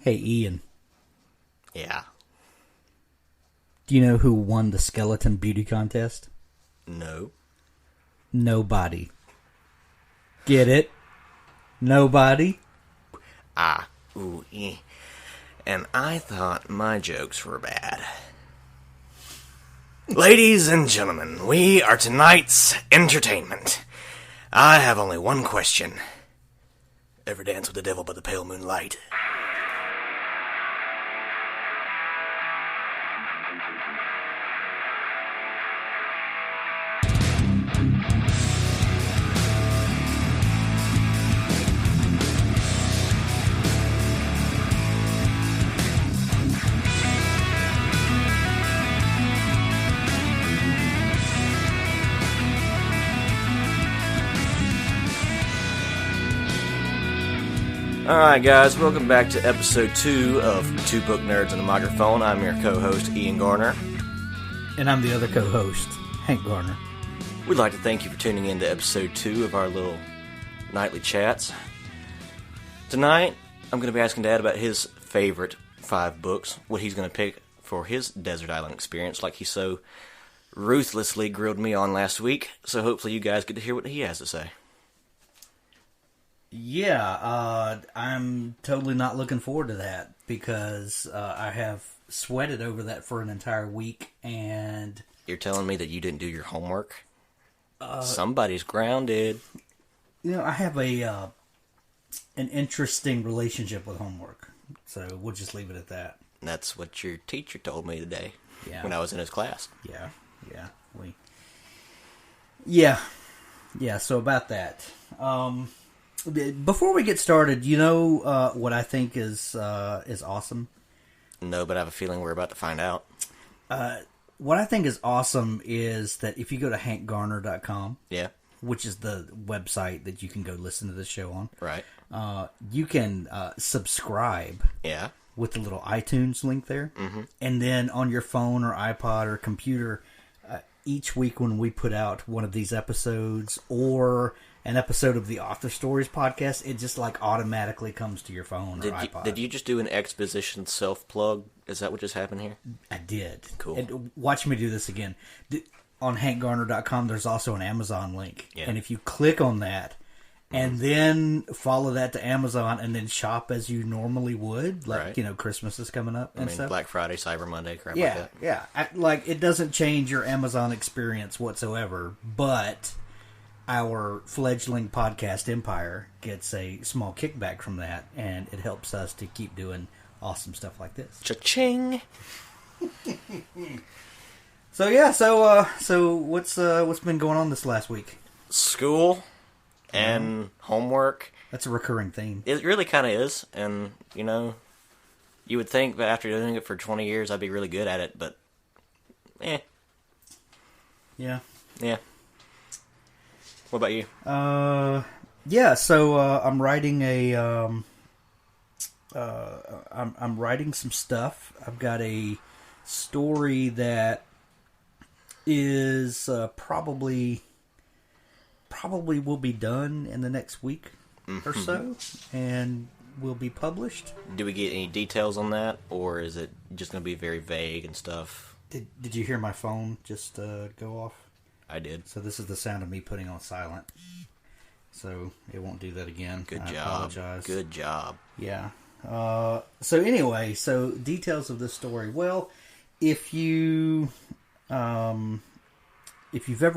Hey, Ian, Yeah. do you know who won the skeleton beauty contest? No. Nobody. Get it? Nobody? Ooh, and I thought my jokes were bad. Ladies and gentlemen, we are tonight's entertainment. I have only one question. Ever dance with the devil by the pale moonlight? Alright guys, welcome back to episode 2 of Two Book Nerds and a Microphone. I'm your co-host, Ian Garner. And I'm the other co-host, Hank Garner. We'd like to thank you for tuning in to episode 2 of our little nightly chats. Tonight, I'm going to be asking Dad about his favorite 5 books, what he's going to pick for his desert island experience, like he so ruthlessly grilled me on last week, so hopefully you guys get to hear what he has to say. Yeah, I'm totally not looking forward to that because I have sweated over that for an entire week, and You're telling me that you didn't do your homework? Somebody's grounded. you know, I have an interesting relationship with homework, so we'll just leave it at that. That's what your teacher told me today Yeah. when I was in his class. Yeah. So about that. Before we get started, you know what I think is awesome? No, but I have a feeling we're about to find out. What I think is awesome is that if you go to hankgarner.com, Yeah, which is the website that you can go listen to this show on, right. you can subscribe Yeah. with the little iTunes link there. Mm-hmm. And then on your phone or iPod or computer, each week when we put out one of these episodes or an episode of the Author Stories podcast, it just like automatically comes to your phone or iPod. Did you just do an exposition self-plug? Is that what just happened here? I did. Cool. And watch me do this again. On hankgarner.com, there's also an Amazon link. Yeah. And if you click on that and then follow that to Amazon and then shop as you normally would, like, Right. you know, Christmas is coming up and stuff. Black Friday, Cyber Monday, crap Yeah, like that. yeah. Like, it doesn't change your Amazon experience whatsoever, but our fledgling podcast empire gets a small kickback from that, and it helps us to keep doing awesome stuff like this. Cha-ching! So yeah, so what's been going on this last week? School and homework. That's a recurring theme. It really kind of is, and, you know, you would think that after doing it for 20 years I'd be really good at it, but, Yeah. yeah. What about you? Yeah. So I'm writing I'm writing some stuff. I've got a story that is probably will be done in the next week or so, and will be published. Do we get any details on that, or is it just going to be very vague and stuff? Did you hear my phone just go off? I did. So this is the sound of me putting on silent. So it won't do that again. Good I job. apologize. Good job. Yeah. So anyway, so details of this story. Well, if you've ever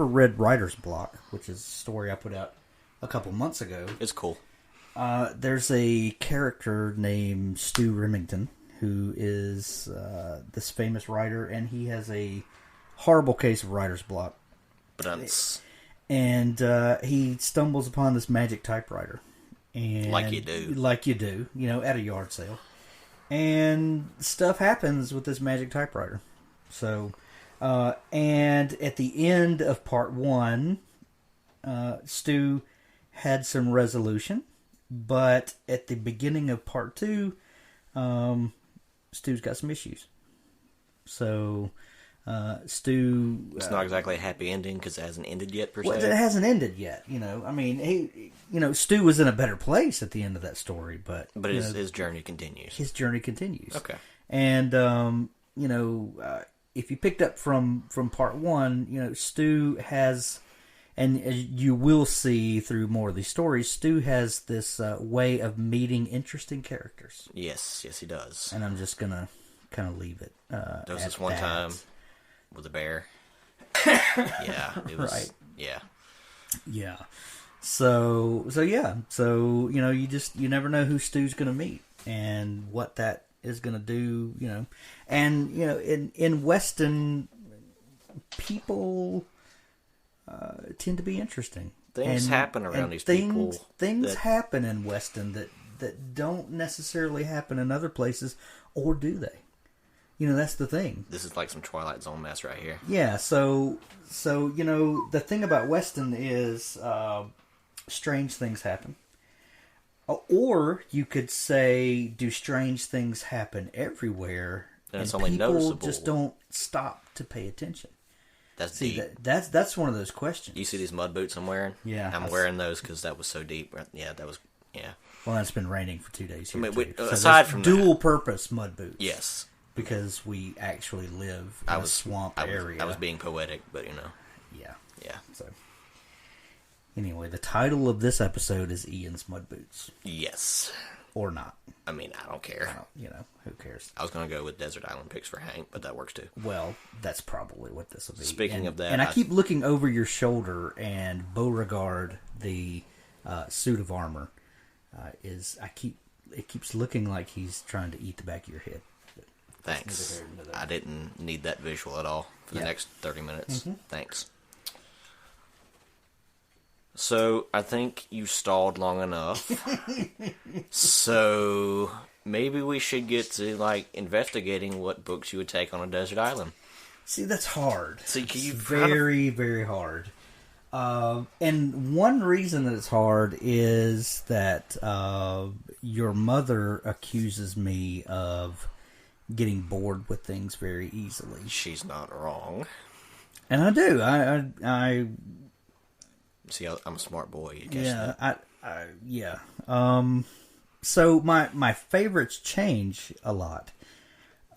read Writer's Block, which is a story I put out a couple months ago, It's cool. there's a character named Stu Remington who is this famous writer, and he has a horrible case of writer's block. But And he stumbles upon this magic typewriter. And Like you do. Like you do, you know, at a yard sale. And stuff happens with this magic typewriter. So, and at the end of part 1, Stu had some resolution. But at the beginning of part 2, Stu's got some issues. So, Stu. It's not exactly a happy ending because it hasn't ended yet, per se. Well, it hasn't ended yet. I mean, Stu was in a better place at the end of that story, but his journey continues. His journey continues. Okay. And if you picked up from part one, Stu has, and you will see through more of these stories, Stu has this way of meeting interesting characters. Yes, he does. And I'm just gonna kind of leave it. There was this one time with a bear. Yeah, it was. Right. Yeah. Yeah. So yeah. So you never know who Stu's gonna meet and what that is gonna do. And in Weston, people tend to be interesting. Things happen around these people. Things happen in Weston that don't necessarily happen in other places, or do they? That's the thing. This is like some Twilight Zone mess right here. Yeah, so the thing about Weston is strange things happen. Or you could say, do strange things happen everywhere? And it's only noticeable. People just don't stop to pay attention. That's deep. That's one of those questions. You see these mud boots I'm wearing? Yeah. I'm wearing those because that was so deep. Yeah, that was, yeah. Well, it's been raining for 2 days here, so aside from dual purpose mud boots. Yes. Because we actually live in a swamp area. I was being poetic, but Yeah. Yeah. So, anyway, the title of this episode is Ian's Mud Boots. Yes. Or not. I mean, I don't care. Who cares? I was going to go with Desert Island Picks for Hank, but that works too. Well, that's probably what this will be. Speaking of that... And I keep looking over your shoulder, and Beauregard, the suit of armor, it keeps looking like he's trying to eat the back of your head. Thanks. I didn't need that visual at all for the next 30 minutes. Mm-hmm. Thanks. So, I think you stalled long enough. So, maybe we should get to, investigating what books you would take on a desert island. See, that's hard. See, it's very, very hard. And one reason that it's hard is that your mother accuses me of getting bored with things very easily. She's not wrong. And I do. I see, I'm a smart boy. You guess yeah. So my favorites change a lot.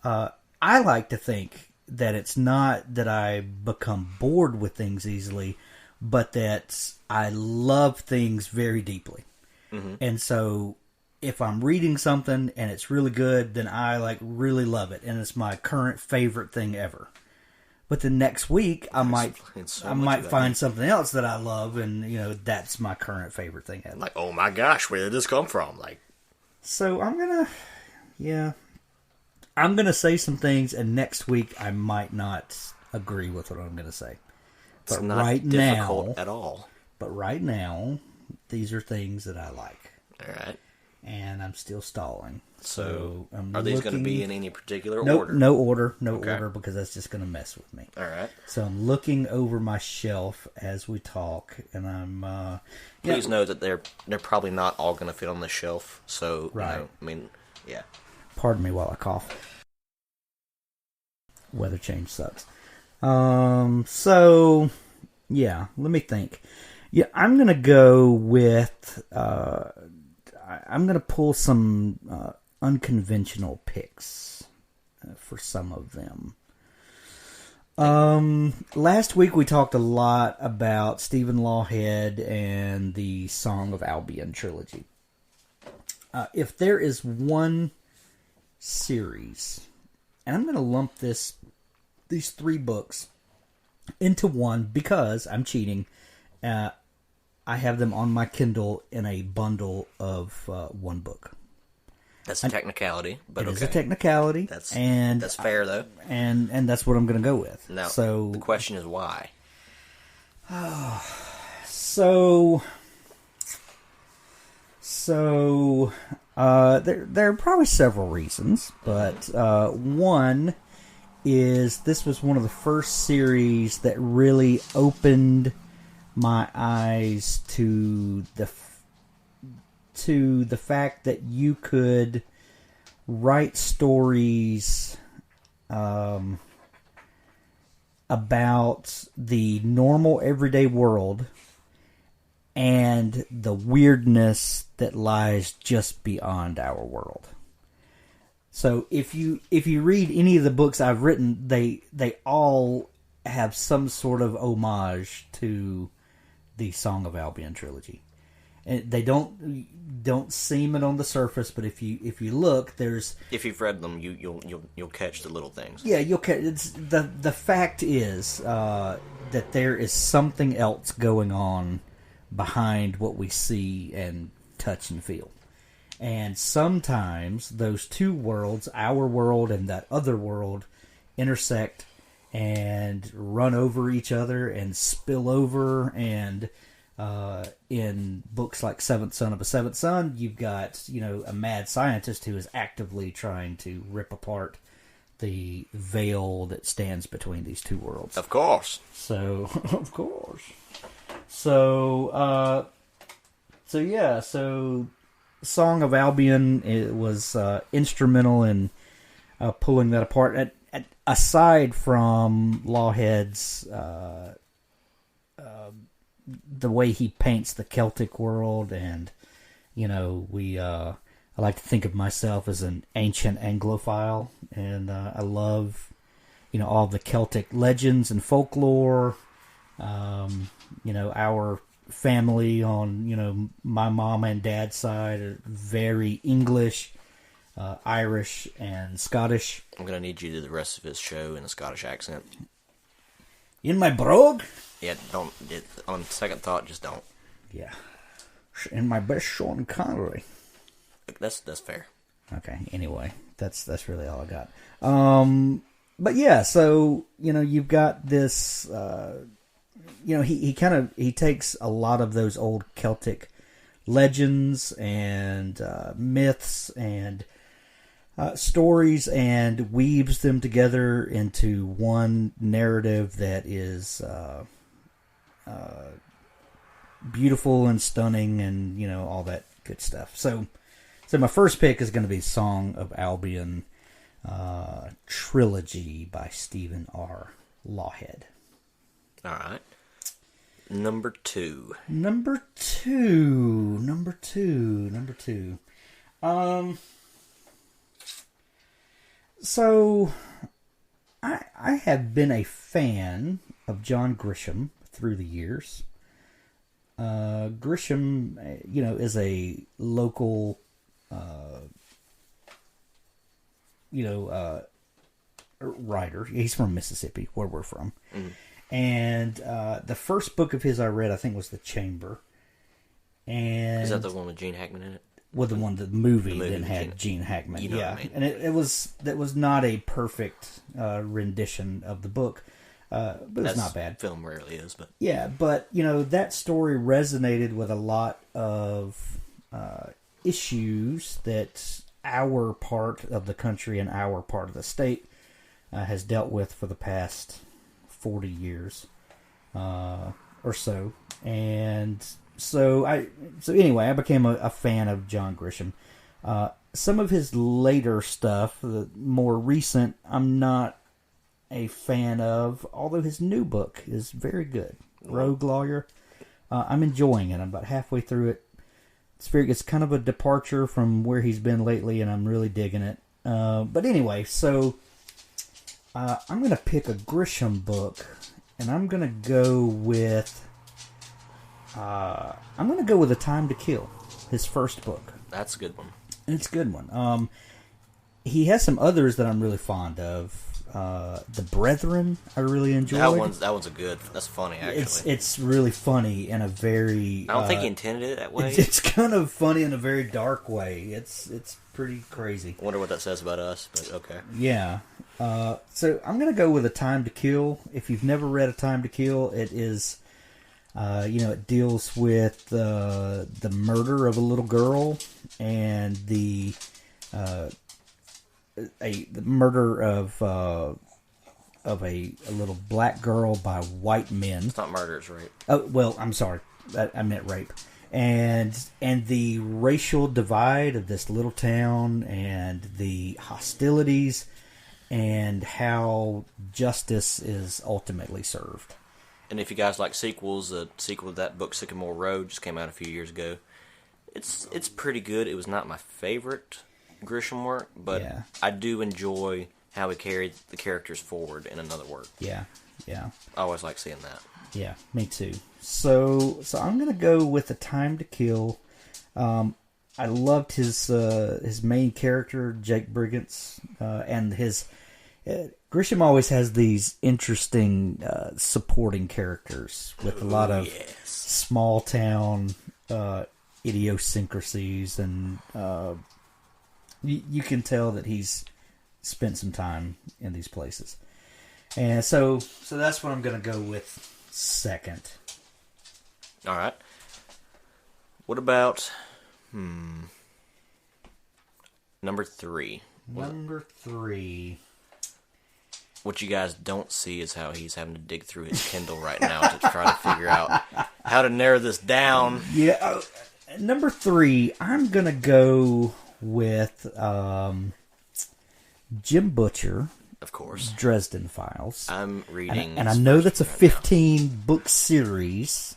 I like to think that it's not that I become bored with things easily, but that I love things very deeply. Mm-hmm. And so if I'm reading something and it's really good, then I really love it, and it's my current favorite thing ever. But the next week, I might find something else that I love, and that's my current favorite thing ever. Oh my gosh, where did this come from? So I'm gonna say some things, and next week I might not agree with what I'm gonna say. But it's not difficult at all. But right now, these are things that I like. All right. And I'm still stalling. So are these going to be in any particular order? No order. Order, because that's just going to mess with me. All right. So I'm looking over my shelf as we talk, and I'm... Please know that they're probably not all going to fit on the shelf. So, right. Yeah. Pardon me while I cough. Weather change sucks. So, yeah, let me think. Yeah, I'm going to go with... I'm going to pull some unconventional picks for some of them. Last week we talked a lot about Stephen Lawhead and the Song of Albion trilogy. If there is one series, and I'm going to lump these 3 books into one because I'm cheating. I have them on my Kindle in a bundle of one book. That's a technicality, but it is a technicality. That's fair, though. And that's what I'm going to go with. Now, so the question is why? So there are probably several reasons, but one is this was one of the first series that really opened my eyes to the fact that you could write stories about the normal everyday world and the weirdness that lies just beyond our world. So if you read any of the books I've written, they all have some sort of homage to the Song of Albion trilogy. And they don't seem it on the surface, but if you look, there's, if you've read them, you'll catch the little things. Yeah, you'll catch. The fact is that there is something else going on behind what we see and touch and feel. And sometimes those two worlds, our world and that other world, intersect and run over each other and spill over. And in books like Seventh Son of a Seventh Son, you've got, a mad scientist who is actively trying to rip apart the veil that stands between these two worlds. Of course. So, of course. So Song of Albion, it was instrumental in pulling that apart. Aside from Lawhead's the way he paints the Celtic world, and I like to think of myself as an ancient Anglophile, and I love all the Celtic legends and folklore. Our family on my mom and dad's side are very English, Irish, and Scottish. I'm gonna need you to do the rest of his show in a Scottish accent. In my brogue? Yeah, don't. On second thought, just don't. Yeah. In my best Sean Connery. That's fair. Okay. Anyway, that's really all I got. But yeah, so you've got this. He takes a lot of those old Celtic legends and myths and stories and weaves them together into one narrative that is beautiful and stunning and all that good stuff. So my first pick is going to be Song of Albion trilogy by Stephen R. Lawhead. All right. Number two. So I have been a fan of John Grisham through the years. Grisham, is a local, writer. He's from Mississippi, where we're from. Mm. And the first book of his I read, I think, was The Chamber. And is that the one with Gene Hackman in it? Well, the movie that had Gene Hackman. You know what I mean. And it was not a perfect rendition of the book, but it was not bad. Film rarely is, but yeah, but that story resonated with a lot of issues that our part of the country and our part of the state has dealt with for the past 40 years or so. And so anyway, I became a fan of John Grisham. Some of his later stuff, the more recent, I'm not a fan of, although his new book is very good. Rogue Lawyer. I'm enjoying it. I'm about halfway through it. It's kind of a departure from where he's been lately, and I'm really digging it. But anyway, so I'm going to pick a Grisham book, and I'm going to go with A Time to Kill, his first book. That's a good one. It's a good one. He has some others that I'm really fond of. The Brethren, I really enjoyed. That one's that's funny, actually. It's really funny in a very... I don't think he intended it that way. It's kind of funny in a very dark way. It's pretty crazy. I wonder what that says about us, but okay. Yeah. So I'm going to go with A Time to Kill. If you've never read A Time to Kill, it is... it deals with the murder of a little girl and the murder of a little black girl by white men. It's not murder, it's rape. Oh, well, I'm sorry. I meant rape. And the racial divide of this little town and the hostilities and how justice is ultimately served. And if you guys like sequels, the sequel to that book, Sycamore Road, just came out a few years ago. It's pretty good. It was not my favorite Grisham work, but Yeah. I do enjoy how he carried the characters forward in another work. Yeah. I always like seeing that. Yeah, me too. So I'm gonna go with A Time to Kill. I loved his main character, Jake Brigance, and his. Grisham always has these interesting supporting characters with a lot of small town idiosyncrasies, and you can tell that he's spent some time in these places. And so that's what I'm going to go with second. All right. What about number 3? Number 3. What you guys don't see is how he's having to dig through his Kindle right now to try to figure out how to narrow this down. Yeah, number 3, I'm going to go with Jim Butcher. Of course. Dresden Files. I'm reading... And I know that's a 15-book series.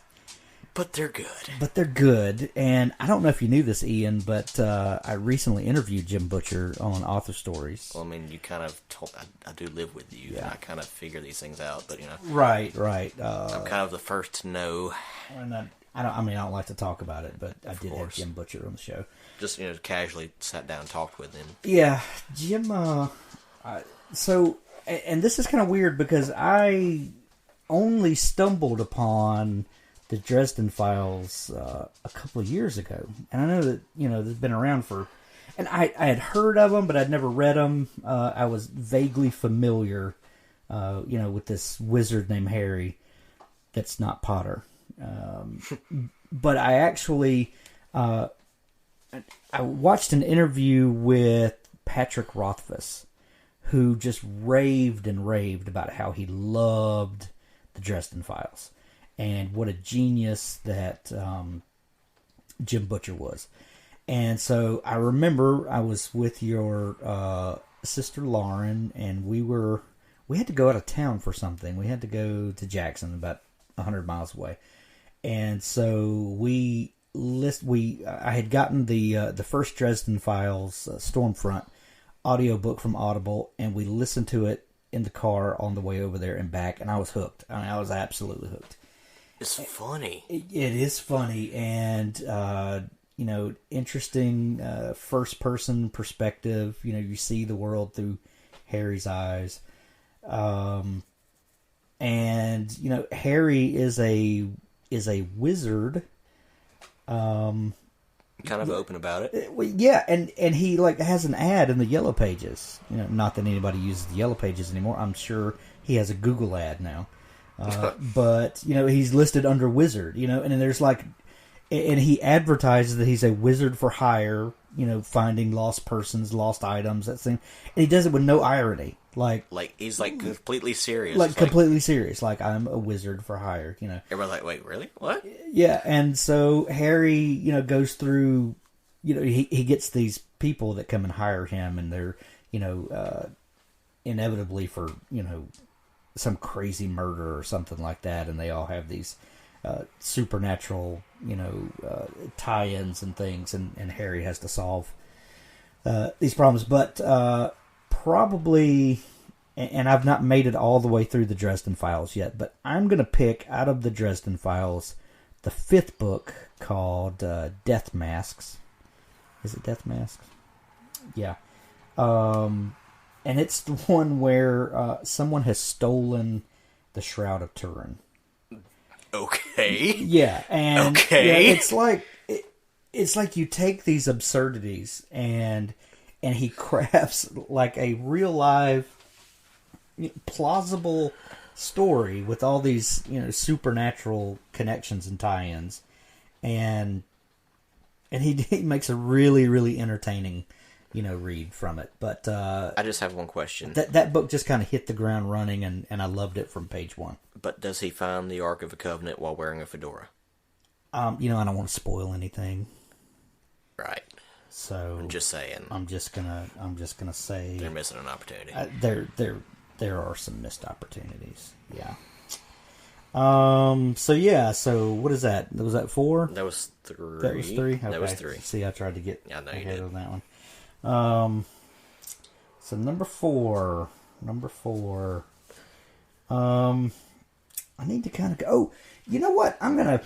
But they're good. And I don't know if you knew this, Ian, but I recently interviewed Jim Butcher on Author Stories. Well, I mean, you kind of told... I do live with you, and I kind of figure these things out, but, you know... Right. I'm kind of the first to know. And I don't like to talk about it, but I did have Jim Butcher on the show. Just, casually sat down and talked with him. Yeah, Jim... and this is kind of weird because I only stumbled upon the Dresden Files a couple of years ago, and I know that they've been around for, and I had heard of them, but I'd never read them. I was vaguely familiar, with this wizard named Harry. That's not Potter, but I actually I watched an interview with Patrick Rothfuss, who just raved and raved about how he loved the Dresden Files and what a genius that Jim Butcher was. And so I remember I was with your sister Lauren, and we had to go out of town for something. We had to go to Jackson, about 100 miles away. And so I had gotten the first Dresden Files, Stormfront, audiobook from Audible, and we listened to it in the car on the way over there and back, and I was hooked. I mean, I was absolutely hooked. It's funny. It is funny, and interesting first-person perspective. You see the world through Harry's eyes, and Harry is a wizard. Kind of open about it. Yeah, and he has an ad in the Yellow Pages. Not that anybody uses the Yellow Pages anymore. I'm sure he has a Google ad now. But he's listed under wizard. And then there's and he advertises that he's a wizard for hire. Finding lost persons, lost items, that thing. And he does it with no irony. He's completely serious. Completely serious. I'm a wizard for hire. Everybody's wait, really? What? Yeah, and so Harry, goes through. He gets these people that come and hire him, and they're, inevitably for some crazy murder or something like that, and they all have these supernatural, tie-ins and things, and Harry has to solve these problems. But probably, and I've not made it all the way through the Dresden Files yet, but I'm going to pick out of the Dresden Files the 5th book called Death Masks. Is it Death Masks? Yeah. And it's the one where someone has stolen the Shroud of Turin. Okay. Yeah, and okay. Yeah, it's like you take these absurdities and he crafts a real live plausible story with all these supernatural connections and tie-ins, and he makes a really, really entertaining read from it. But I just have one question. That book just kind of hit the ground running, and I loved it from page 1. But does he find the Ark of the Covenant while wearing a fedora? I don't want to spoil anything. Right. So I'm just saying. I'm just gonna say They're missing an opportunity. There are some missed opportunities. Yeah. So what is that? Was that 4? That was 3. That was 3? Okay. That was 3. See, I tried to get I know you ahead did. on that one. So number 4. I need to kind of go. Oh, you know what? I'm gonna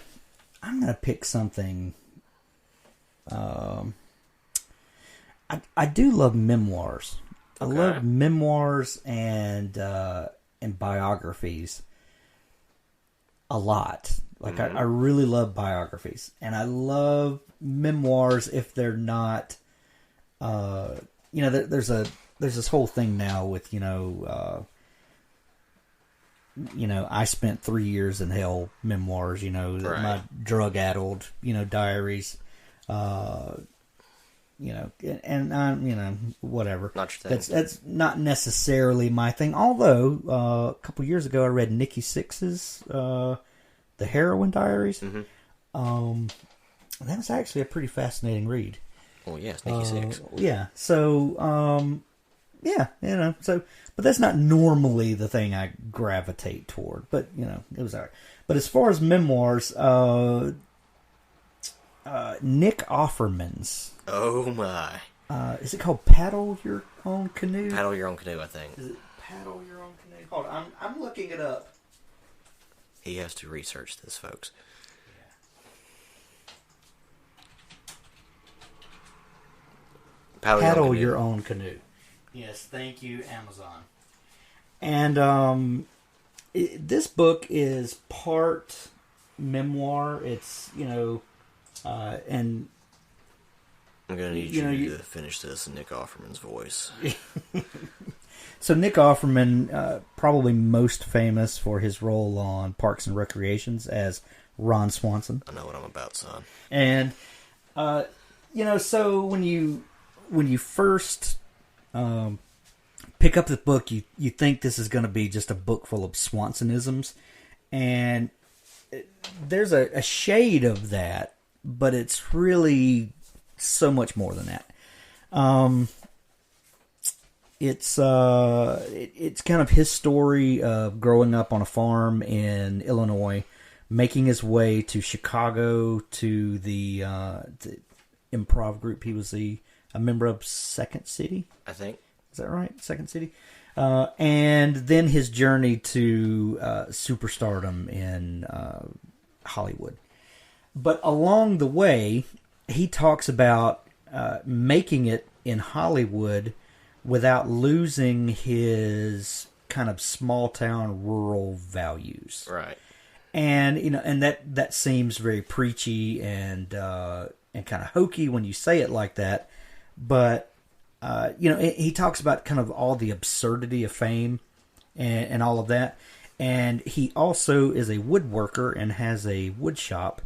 pick something. I do love memoirs. I love memoirs and biographies a lot. Like I really love biographies, and I love memoirs if they're not. There's this whole thing now with I spent 3 years in hell memoirs. My drug-addled diaries. And I'm, whatever. Not your thing. That's not necessarily my thing. Although a couple years ago I read Nikki Sixx's The Heroin Diaries. Mm-hmm. That was actually a pretty fascinating read. Oh yes, Nikki Sixx. Yeah. So but that's not normally the thing I gravitate toward. But it was alright. But as far as memoirs, Nick Offerman's. Oh my! Is it called Paddle Your Own Canoe? Paddle Your Own Canoe, I think. Is it Paddle Your Own Canoe? Hold on, I'm looking it up. He has to research this, folks. Yeah. Paddle Your Own Canoe. Yes, thank you, Amazon. And this book is part memoir. It's and I'm gonna need you to finish this in Nick Offerman's voice. So Nick Offerman, probably most famous for his role on Parks and Recreations as Ron Swanson. I know what I'm about, son. And so when you first pick up the book, you think this is going to be just a book full of Swansonisms, and there's a shade of that, but it's really so much more than that. It's kind of his story of growing up on a farm in Illinois, making his way to Chicago to the improv group. He was a member of Second City, I think. Is that right? Second City? And then his journey to superstardom in Hollywood. But along the way, he talks about making it in Hollywood without losing his kind of small town rural values. Right. And and that seems very preachy and kind of hokey when you say it like that. But he talks about kind of all the absurdity of fame and all of that. And he also is a woodworker and has a wood shop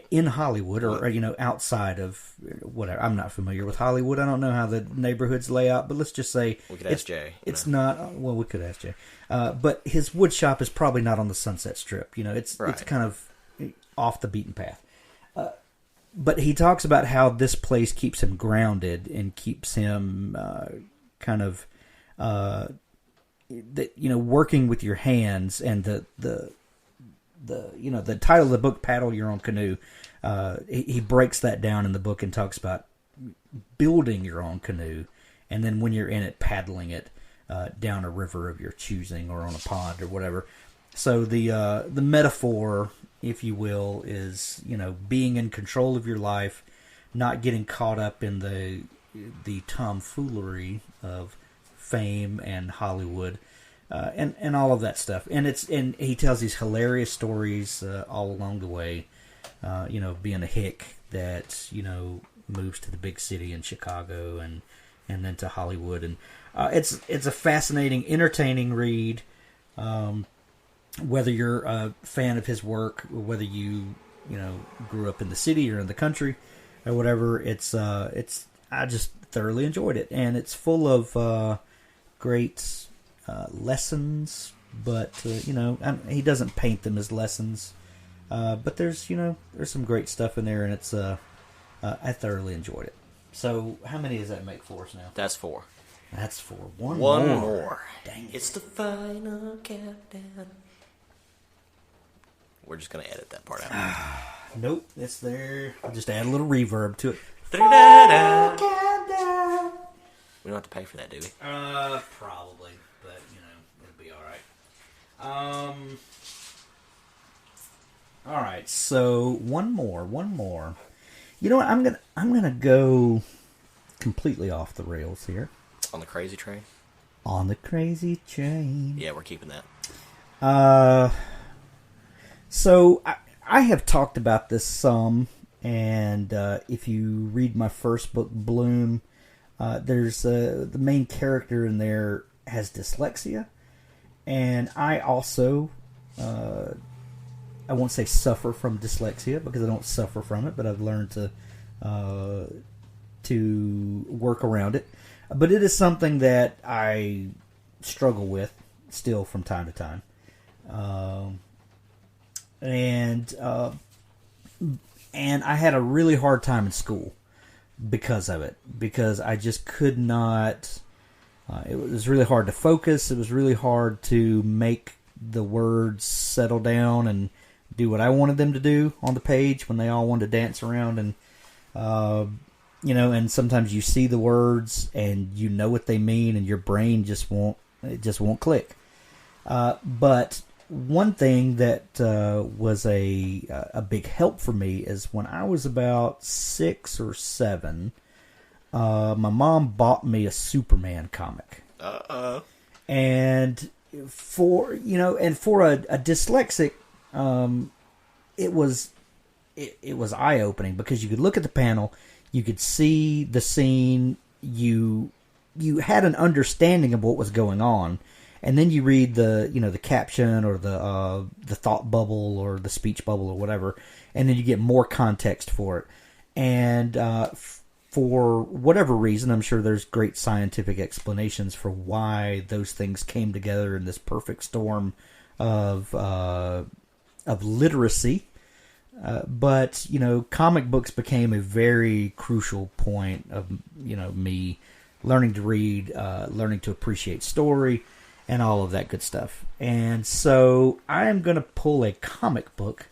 in Hollywood or outside of whatever. I'm not familiar with Hollywood. I don't know how the neighborhoods lay out, but let's just say we could ask Jay. It's not. Well, we could ask Jay. But his wood shop is probably not on the Sunset Strip. It's kind of off the beaten path. But he talks about how this place keeps him grounded and keeps him kind of working with your hands, and the title of the book, Paddle Your Own Canoe. He breaks that down in the book and talks about building your own canoe, and then when you're in it, paddling it down a river of your choosing or on a pond or whatever. So the metaphor, if you will, is being in control of your life, not getting caught up in the tomfoolery of fame and Hollywood, and all of that stuff. And he tells these hilarious stories all along the way. Being a hick that moves to the big city in Chicago and then to Hollywood, and it's a fascinating, entertaining read. Whether you're a fan of his work, whether you grew up in the city or in the country or whatever, I just thoroughly enjoyed it, and it's full of great lessons. But he doesn't paint them as lessons. But there's some great stuff in there, and it's I thoroughly enjoyed it. So, how many does that make for us now? That's 4. That's 4. One One more. Dang it. It's the final countdown. We're just going to edit that part out. Nope, it's there. I'll just add a little reverb to it. Da-da-da. We don't have to pay for that, do we? Probably, but it'll be all right. All right. So one more. You know what? I'm gonna go completely off the rails here. On the crazy train? On the crazy train. Yeah, we're keeping that. So I have talked about this some, and if you read my first book, Bloom, there's the main character in there has dyslexia, and I also I won't say suffer from dyslexia because I don't suffer from it, but I've learned to work around it. But it is something that I struggle with still from time to time. And I had a really hard time in school because of it. Because I just could not... it was really hard to focus. It was really hard to make the words settle down and do what I wanted them to do on the page when they all wanted to dance around. And, and sometimes you see the words and you know what they mean and your brain just won't click. But one thing that was a big help for me is when I was about 6 or 7, my mom bought me a Superman comic. And for a dyslexic, it was eye opening because you could look at the panel, you could see the scene, you had an understanding of what was going on. And then you read the caption or the thought bubble or the speech bubble or whatever, and then you get more context for it. And for whatever reason, I'm sure there's great scientific explanations for why those things came together in this perfect storm of literacy. But comic books became a very crucial point of me learning to read, learning to appreciate story, and all of that good stuff. And so I am going to pull a comic book.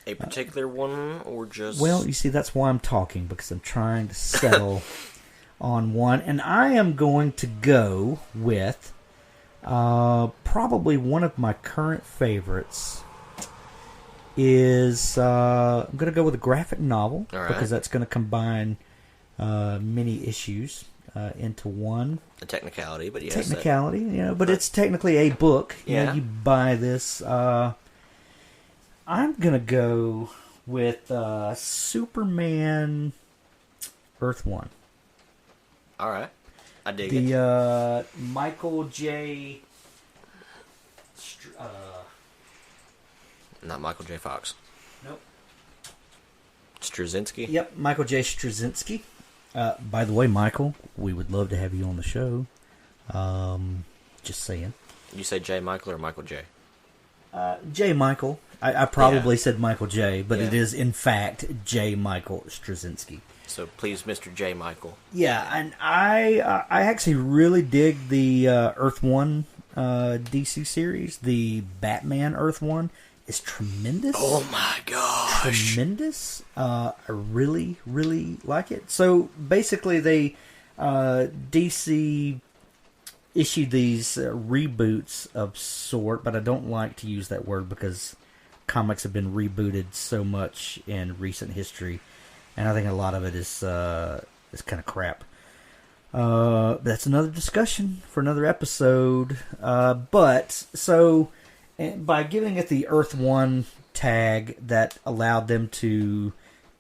A particular one, or just... Well, you see, that's why I'm talking, because I'm trying to settle on one. And I am going to go with probably one of my current favorites is... I'm going to go with a graphic novel, because that's going to combine many issues into one. A technicality, but yes. Technicality, but it's technically a book. Yeah. You buy this. I'm going to go with Superman Earth 1. All right. I dig it. The Michael J... Not Michael J. Fox. Nope. Straczynski? Yep, Michael J. Straczynski. By the way, Michael, we would love to have you on the show. Just saying. You say J. Michael or Michael J? J. Michael. I probably said Michael J., but it is, in fact, J. Michael Straczynski. So, please, Mr. J. Michael. Yeah, and I actually really dig the Earth 1 DC series. The Batman Earth 1 is tremendous. Oh, my gosh. Tremendous. I really, really like it. So, basically, they DC issued these reboots of sort, but I don't like to use that word because comics have been rebooted so much in recent history, and I think a lot of it is kind of crap. That's another discussion for another episode. But so by giving it the Earth 1 tag, that allowed them to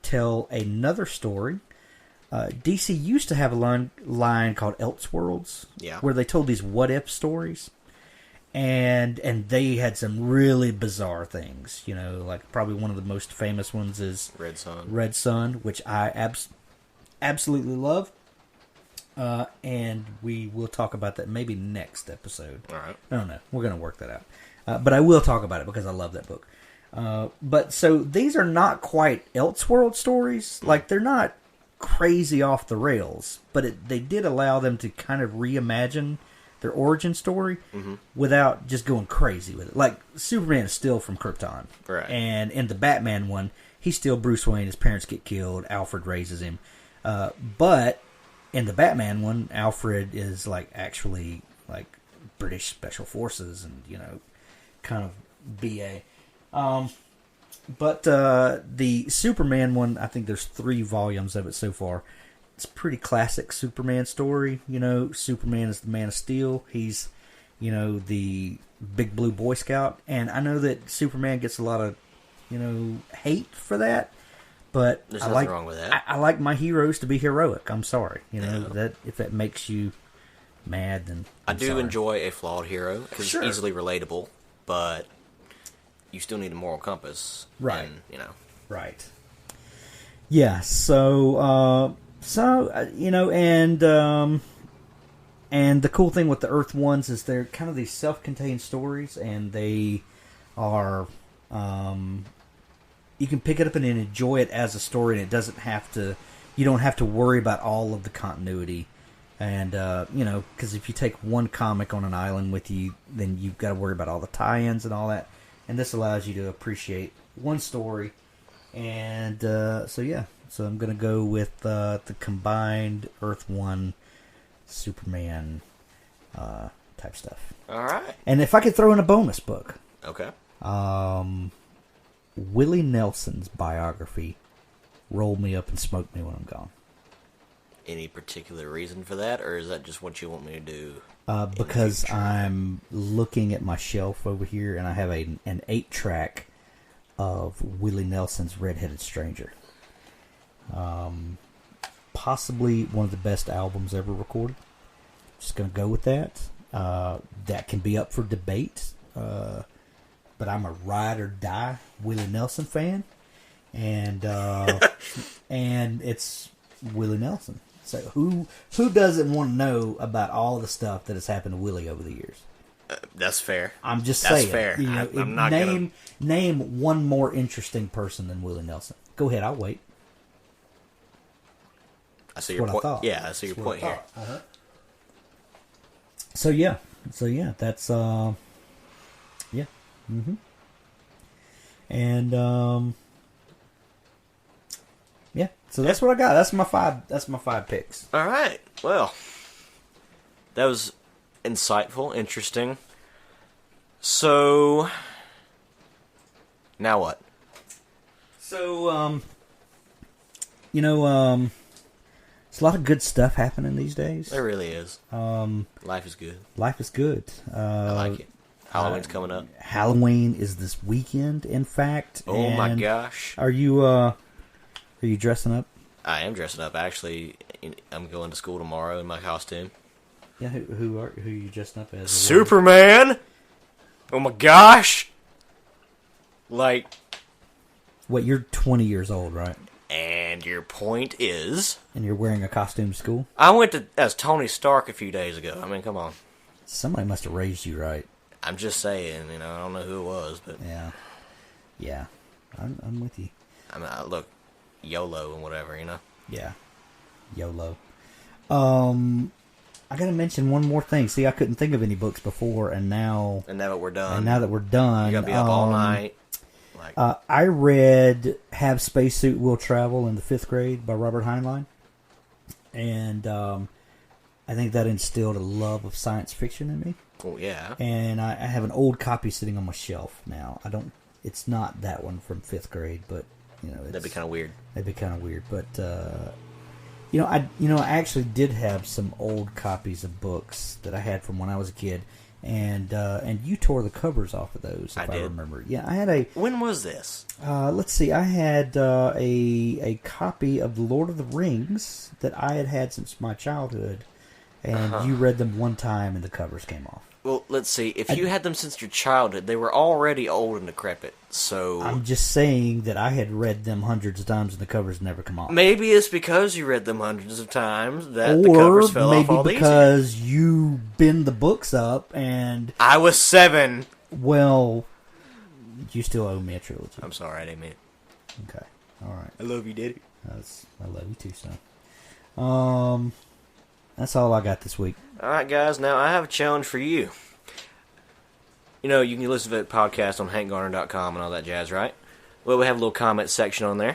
tell another story. DC used to have a line called Elseworlds, where they told these what-if stories. And they had some really bizarre things, like probably one of the most famous ones is Red Son, which I absolutely love. And we will talk about that maybe next episode. All right. I don't know. We're going to work that out. But I will talk about it because I love that book. But so these are not quite Elseworld stories. Like, they're not crazy off the rails, but they did allow them to kind of reimagine their origin story without just going crazy with it. Like, Superman is still from Krypton. Right. And in the Batman one, he's still Bruce Wayne. His parents get killed. Alfred raises him. But in the Batman one, Alfred is, like, actually, like, British Special Forces and, you know, kind of BA. But the Superman one, I think there's 3 volumes of it so far. It's a pretty classic Superman story. You know, Superman is the Man of Steel. He's, you know, the big blue Boy Scout. And I know that Superman gets a lot of, you know, hate for that. But there's nothing wrong with that. I like my heroes to be heroic. I'm sorry. You know, that if that makes you mad, then I do enjoy a flawed hero because it's easily relatable, but you still need a moral compass. Right. And, you know. Right. Yeah, so you know, and the cool thing with the Earth ones is they're kind of these self-contained stories, and they are, you can pick it up and enjoy it as a story, and it doesn't have to, you don't have to worry about all of the continuity. And, you know, because if you take one comic on an island with you, then you've got to worry about all the tie-ins and all that. And this allows you to appreciate one story. And, so yeah. So I'm going to go with the combined Earth 1 Superman type stuff. All right. And if I could throw in a bonus book. Okay. Willie Nelson's biography, Roll Me Up and Smoke Me When I'm Gone. Any particular reason for that, or is that just what you want me to do? Because I'm looking at my shelf over here, and I have an 8-track of Willie Nelson's Red-Headed Stranger. Possibly one of the best albums ever recorded. Just going to go with that. That can be up for debate. But I'm a ride or die Willie Nelson fan. And and it's Willie Nelson. So who doesn't want to know about all the stuff that has happened to Willie over the years? That's fair. I'm just That's saying. fair. You know, I'm not name one more interesting person than Willie Nelson. Go ahead, I'll wait. I see your point. Yeah, I see your point here. Uh-huh. So yeah, that's yeah. Mm-hmm. And yeah, so that's what I got. That's my 5. That's my 5 picks. All right. Well, that was insightful, interesting. So now what? So you know, there's a lot of good stuff happening these days. There really is. Life is good. Life is good. I like it. Halloween's coming up. Halloween is this weekend, in fact. Oh my gosh! Are you dressing up? I am dressing up. Actually, I'm going to school tomorrow in my costume. Yeah, who are you dressing up as? Superman! Oh my gosh! Like, what? You're 20 years old, right? And your point is? And you're wearing a costume to school? I went as Tony Stark a few days ago. I mean, come on. Somebody must have raised you right. I'm just saying, you know, I don't know who it was, but... Yeah. I'm with you. I mean, look, YOLO and whatever, you know? Yeah. YOLO. I gotta mention one more thing. See, I couldn't think of any books before, and now... And now that we're done. You gotta be up all night. I read Have Spacesuit Will Travel in the 5th grade by Robert Heinlein. And I think that instilled a love of science fiction in me. Oh, yeah. And I have an old copy sitting on my shelf now. It's not that one from 5th grade, but, you know... That'd be kind of weird. But, you know, I actually did have some old copies of books that I had from when I was a kid. And you tore the covers off of those, if I remember. Yeah, I had a... When was this? Let's see. I had a copy of The Lord of the Rings that I had since my childhood. And you read them one time and the covers came off. Well, let's see. If you had them since your childhood, they were already old and decrepit, so... I'm just saying that I had read them hundreds of times and the covers never come off. Maybe it's because you read them hundreds of times that the covers fell off all these. Or maybe because you bend the books up and... I was 7. Well, you still owe me a trilogy. I'm sorry, I didn't mean it. Okay, alright. I love you, Daddy. I love you too, son. That's all I got this week. All right, guys. Now I have a challenge for you. You know, you can listen to the podcast on hankgarner.com and all that jazz, right? Well, we have a little comment section on there.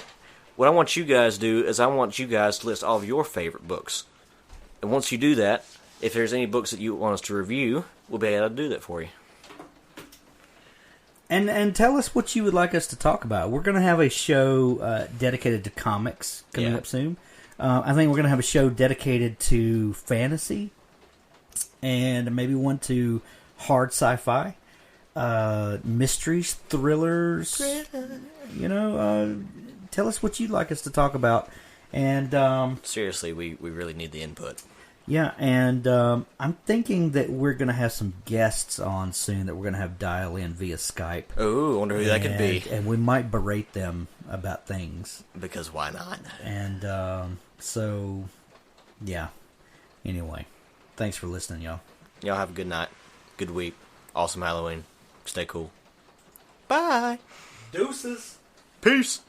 What I want you guys to do is I want you guys to list all of your favorite books. And once you do that, if there's any books that you want us to review, we'll be able to do that for you. And tell us what you would like us to talk about. We're going to have a show dedicated to comics coming up soon. I think we're going to have a show dedicated to fantasy and maybe one to hard sci-fi, mysteries, thrillers. You know, tell us what you'd like us to talk about. And seriously, we really need the input. Yeah, and I'm thinking that we're going to have some guests on soon that we're going to have dial in via Skype. Oh, I wonder who that could be. And we might berate them about things. Because why not? And so, yeah. Anyway, thanks for listening, y'all. Y'all have a good night, good week, awesome Halloween. Stay cool. Bye. Deuces. Peace.